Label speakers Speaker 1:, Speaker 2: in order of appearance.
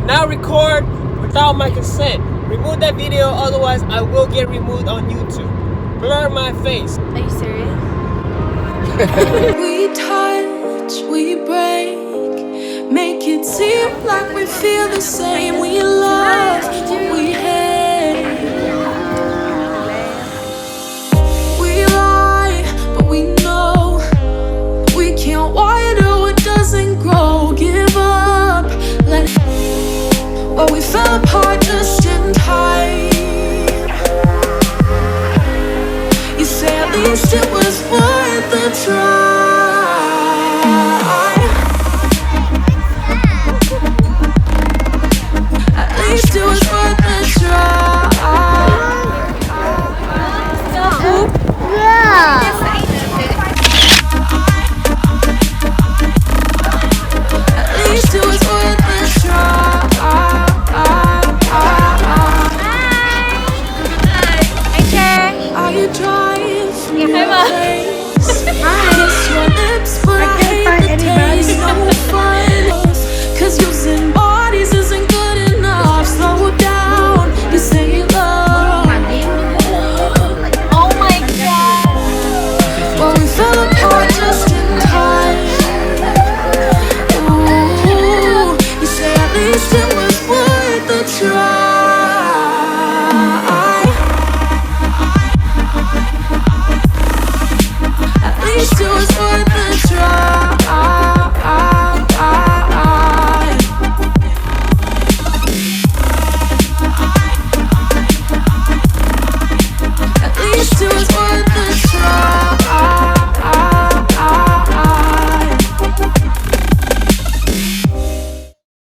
Speaker 1: not record without my consent. Remove that video, otherwise I will get removed on YouTube. Blur my face.
Speaker 2: Are you serious?
Speaker 3: We touch, we break, make it seem like we feel the same. We love, we